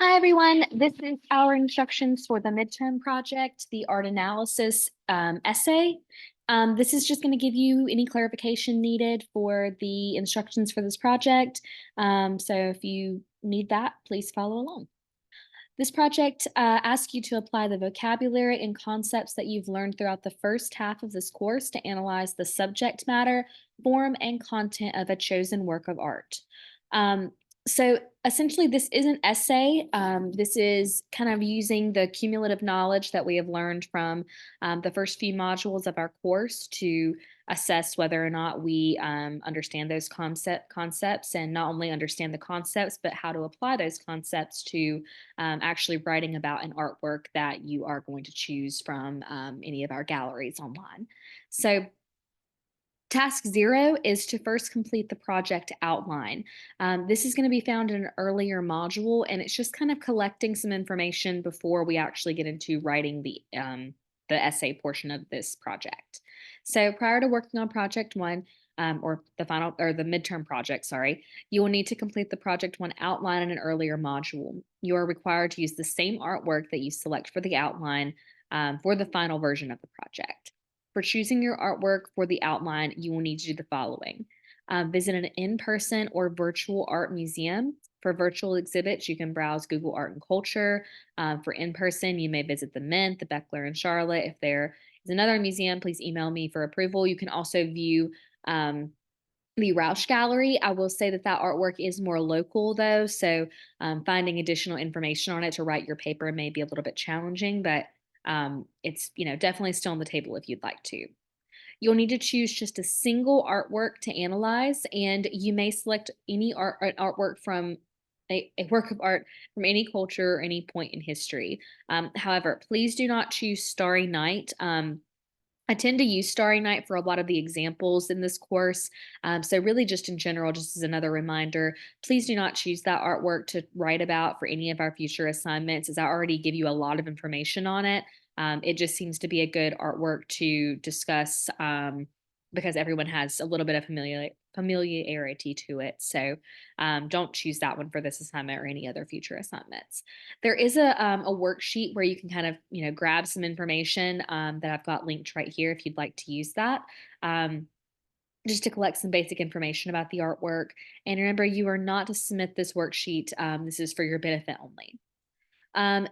Hi, everyone. This is our instructions for the midterm project, the art analysis essay. This is just going to give you any clarification needed for the instructions for this project. So if you need that, please follow along. This project asks you to apply the vocabulary and concepts that you've learned throughout the first half of this course to analyze the subject matter, form, and content of a chosen work of art. Um, so essentially, this is an essay. This is kind of using the cumulative knowledge that we have learned from the first few modules of our course to assess whether or not we understand those concepts and not only understand the concepts, but how to apply those concepts to actually writing about an artwork that you are going to choose from any of our galleries online. So task 0 is to first complete the project outline. This is going to be found in an earlier module, and it's just kind of collecting some information before we actually get into writing the essay portion of this project. So prior to working on project 1, or the final or the midterm project, sorry, you will need to complete the project 1 outline in an earlier module. You are required to use the same artwork that you select for the outline for the final version of the project. For choosing your artwork for the outline, you will need to do the following. Visit an in-person or virtual art museum. For virtual exhibits, you can browse Google Art and Culture. For in-person, you may visit the Mint, the Beckler, and Charlotte. If there is another museum, please email me for approval. You can also view the Rausch Gallery. I will say that that artwork is more local, though, so finding additional information on it to write your paper may be a little bit challenging, but it's definitely still on the table if you'd like to. You'll need to choose just a single artwork to analyze, and you may select any artwork from a work of art from any culture or any point in history. However, please do not choose Starry Night. I tend to use Starry Night for a lot of the examples in this course. So, really, just in general, just as another reminder, please do not choose that artwork to write about for any of our future assignments, as I already give you a lot of information on it. It just seems to be a good artwork to discuss because everyone has a little bit of familiarity to it. So, don't choose that one for this assignment or any other future assignments. There is a worksheet where you can kind of, grab some information that I've got linked right here if you'd like to use that. Um, just to collect some basic information about the artwork. And remember, you are not to submit this worksheet. This is for your benefit only.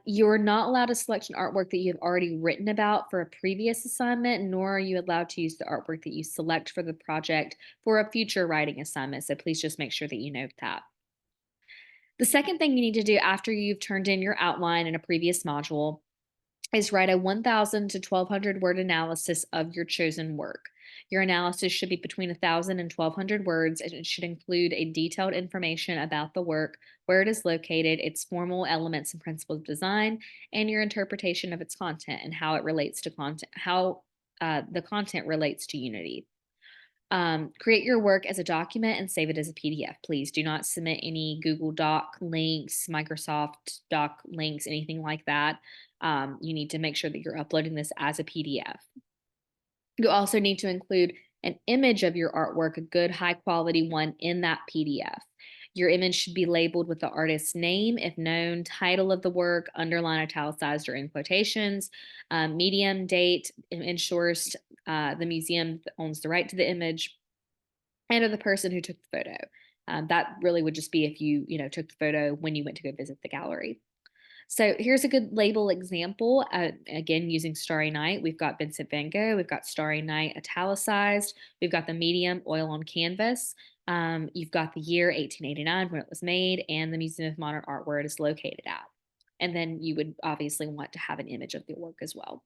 You're not allowed to select an artwork that you have already written about for a previous assignment, nor are you allowed to use the artwork that you select for the project for a future writing assignment. So please just make sure that you note that. The second thing you need to do after you've turned in your outline in a previous module is write a 1,000 to 1,200 word analysis of your chosen work. Your analysis should be between 1,000 and 1,200 words, and it should include a detailed information about the work, where it is located, its formal elements and principles of design, and your interpretation of its content and how it relates to content, how the content relates to Unity. Create your work as a document and save it as a PDF. Please do not submit any Google Doc links, Microsoft Doc links, anything like that. You need to make sure that you're uploading this as a PDF. You also need to include an image of your artwork, a good high quality one in that PDF. Your image should be labeled with the artist's name, if known, title of the work, underline, italicized, or in quotations, medium, date, ensures the museum that owns the right to the image, and of the person who took the photo. That really would just be if you took the photo when you went to go visit the gallery. So here's a good label example. Again, using Starry Night, we've got Vincent Van Gogh, we've got Starry Night italicized, we've got the medium oil on canvas. You've got the year 1889 when it was made, and the Museum of Modern Art where it is located at. And then you would obviously want to have an image of the work as well.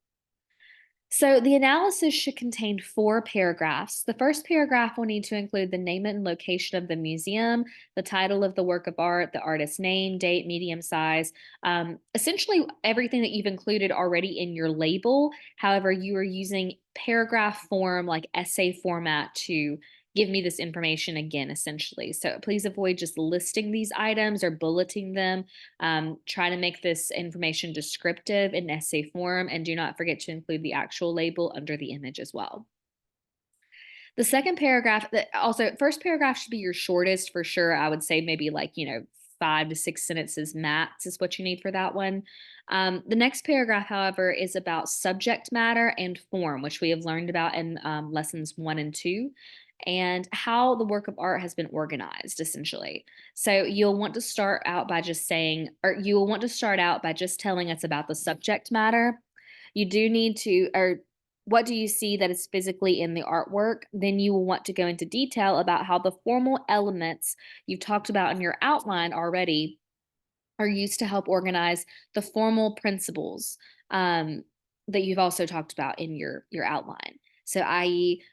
So the analysis should contain 4 paragraphs. The first paragraph will need to include the name and location of the museum, the title of the work of art, the artist's name, date, medium size, essentially everything that you've included already in your label. However, you are using paragraph form, like essay format, to give me this information again, essentially. So please avoid just listing these items or bulleting them. Try to make this information descriptive in essay form, and do not forget to include the actual label under the image as well. The second paragraph, that also first paragraph should be your shortest for sure. I would say maybe like, 5 to 6 sentences max is what you need for that one. The next paragraph, however, is about subject matter and form, which we have learned about in lessons 1 and 2, and how the work of art has been organized, essentially. So you'll want to start out by just saying, or you will want to start out by just telling us about the subject matter. You do need to, or what do you see that is physically in the artwork? Then you will want to go into detail about how the formal elements you've talked about in your outline already are used to help organize the formal principles that you've also talked about in your outline. So, i.e.,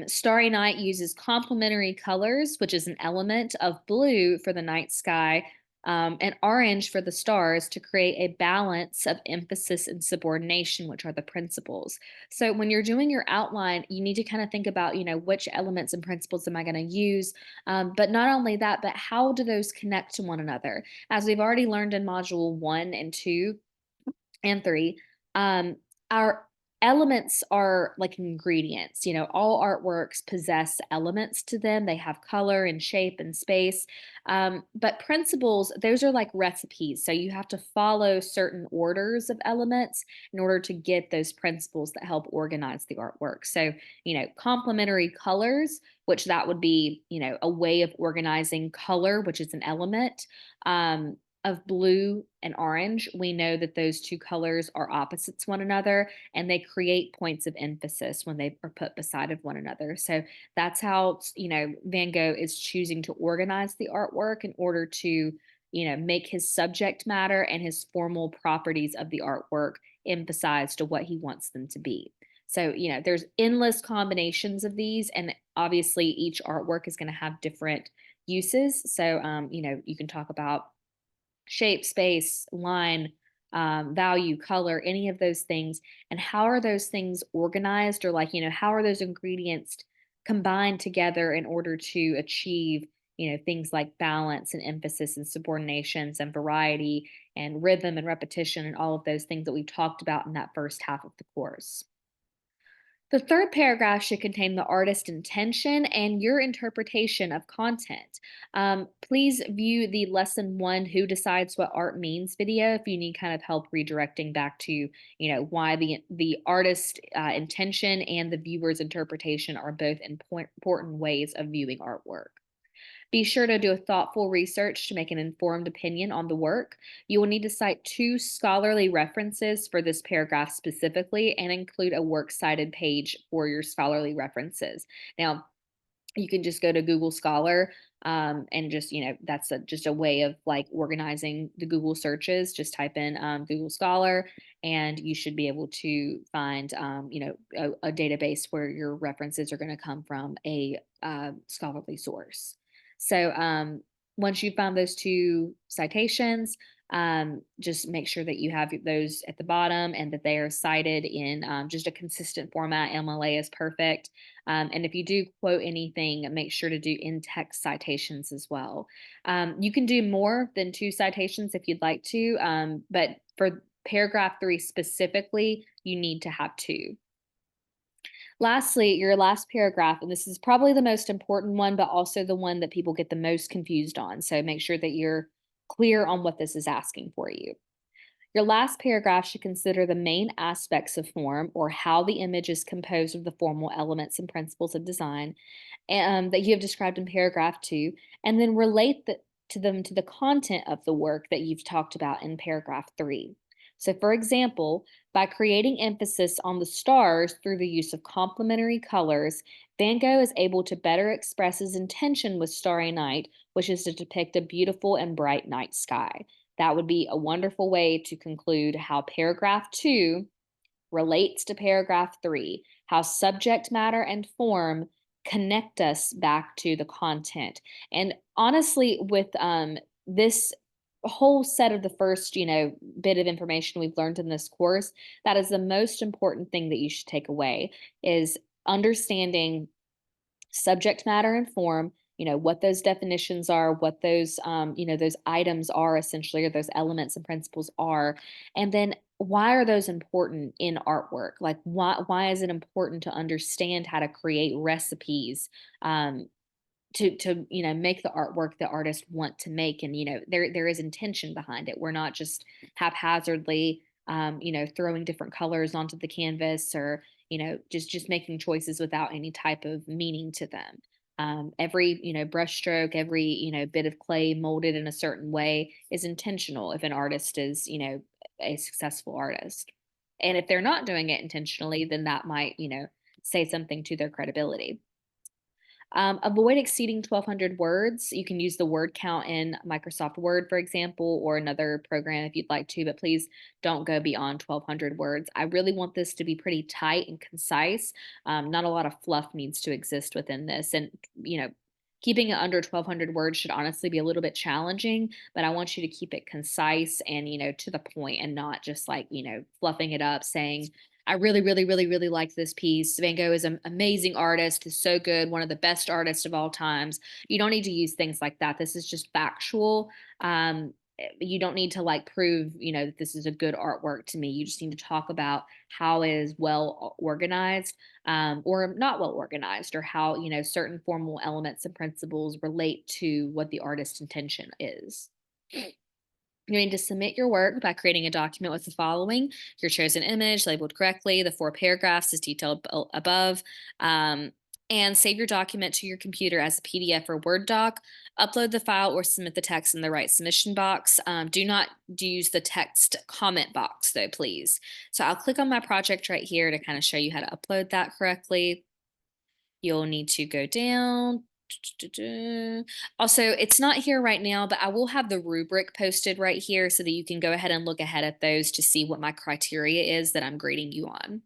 Starry Night uses complementary colors, which is an element of blue for the night sky, and orange for the stars to create a balance of emphasis and subordination, which are the principles. So when you're doing your outline, you need to kind of think about, which elements and principles am I going to use? But not only that, but how do those connect to one another? As we've already learned in module 1 and 2 and 3, our elements are like ingredients. All artworks possess elements to them. They have color and shape and space. But principles, those are like recipes. So you have to follow certain orders of elements in order to get those principles that help organize the artwork. So, complementary colors, which that would be, a way of organizing color, which is an element. Of blue and orange, we know that those two colors are opposites one another, and they create points of emphasis when they are put beside of one another. So that's how, Van Gogh is choosing to organize the artwork in order to, make his subject matter and his formal properties of the artwork emphasize to what he wants them to be. So, there's endless combinations of these, and obviously each artwork is going to have different uses. So, you can talk about shape, space, line, value, color, any of those things, and how are those things organized, or like, how are those ingredients combined together in order to achieve, things like balance and emphasis and subordinations and variety and rhythm and repetition and all of those things that we've talked about in that first half of the course. The third paragraph should contain the artist intention and your interpretation of content. Please view the lesson 1 Who Decides What Art Means video if you need kind of help redirecting back to, why the artist intention and the viewer's interpretation are both important ways of viewing artwork. Be sure to do a thoughtful research to make an informed opinion on the work. You will need to cite 2 scholarly references for this paragraph specifically and include a works cited page for your scholarly references. Now, you can just go to Google Scholar, and just, that's just a way of like organizing the Google searches. Just type in Google Scholar, and you should be able to find, a database where your references are going to come from a scholarly source. So once you found those 2 citations, just make sure that you have those at the bottom and that they are cited in just a consistent format. MLA is perfect. And if you do quote anything, make sure to do in-text citations as well. You can do more than 2 citations if you'd like to, but for paragraph 3 specifically, you need to have 2. Lastly, your last paragraph, and this is probably the most important one, but also the one that people get the most confused on. So make sure that you're clear on what this is asking for you. Your last paragraph should consider the main aspects of form, or how the image is composed of the formal elements and principles of design that you have described in paragraph 2, and then relate to them to the content of the work that you've talked about in paragraph 3. So, for example, by creating emphasis on the stars through the use of complementary colors, Van Gogh is able to better express his intention with Starry Night, which is to depict a beautiful and bright night sky. That would be a wonderful way to conclude how paragraph 2 relates to paragraph 3, how subject matter and form connect us back to the content. And honestly, with this whole set of the first, bit of information we've learned in this course, that is the most important thing that you should take away, is understanding subject matter and form, what those definitions are, what those, those items are essentially, or those elements and principles are. And then why are those important in artwork? Like, why is it important to understand how to create recipes to make the artwork the artists want to make, and there is intention behind it. We're not just haphazardly throwing different colors onto the canvas, or just making choices without any type of meaning to them. Every brush stroke, every bit of clay molded in a certain way is intentional if an artist is a successful artist. And if they're not doing it intentionally, then that might say something to their credibility. Avoid exceeding 1,200 words. You can use the word count in Microsoft Word, for example, or another program if you'd like to, but please don't go beyond 1,200 words. I really want this to be pretty tight and concise. Not a lot of fluff needs to exist within this. And, keeping it under 1,200 words should honestly be a little bit challenging, but I want you to keep it concise and, to the point, and not just like, fluffing it up, saying, I really, really, really, really like this piece. Van Gogh is an amazing artist, is so good, one of the best artists of all times. You don't need to use things like that. This is just factual. You don't need to like prove, that this is a good artwork to me. You just need to talk about how it is well organized, or not well organized, or how, certain formal elements and principles relate to what the artist's intention is. You need to submit your work by creating a document with the following: your chosen image labeled correctly, the 4 paragraphs as detailed above, and save your document to your computer as a PDF or Word doc. Upload the file or submit the text in the right submission box. Do not use the text comment box though, please. So I'll click on my project right here to kind of show you how to upload that correctly. You'll need to go down. Also, it's not here right now, but I will have the rubric posted right here so that you can go ahead and look ahead at those to see what my criteria is that I'm grading you on.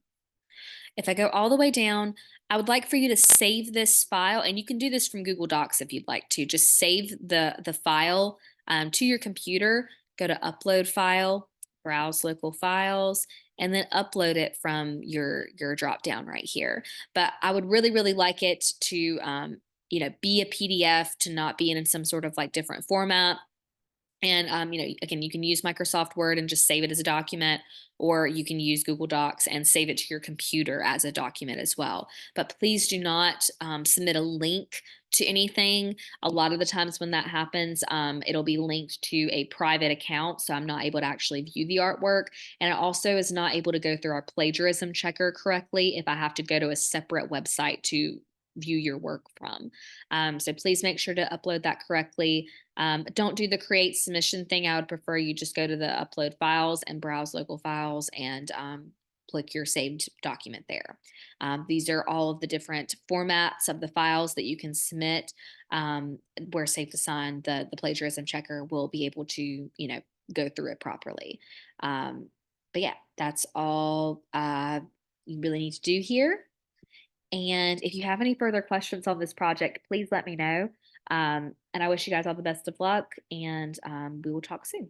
If I go all the way down, I would like for you to save this file, and you can do this from Google Docs if you'd like to. Just save the file to your computer. Go to Upload File, Browse Local Files, and then upload it from your drop down right here. But I would really, really like it to be a PDF, to not be in some sort of like different format. And again, you can use Microsoft Word and just save it as a document, or you can use Google Docs and save it to your computer as a document as well. But please do not submit a link to anything. A lot of the times when that happens, it'll be linked to a private account, so I'm not able to actually view the artwork. And it also is not able to go through our plagiarism checker correctly if I have to go to a separate website to view your work from. So please make sure to upload that correctly. Don't do the create submission thing. I would prefer you just go to the upload files and browse local files, and click your saved document there. These are all of the different formats of the files that you can submit, where Safe to Sign, the plagiarism checker, will be able to, go through it properly. But yeah, that's all you really need to do here. And if you have any further questions on this project, please let me know. And I wish you guys all the best of luck, and we will talk soon.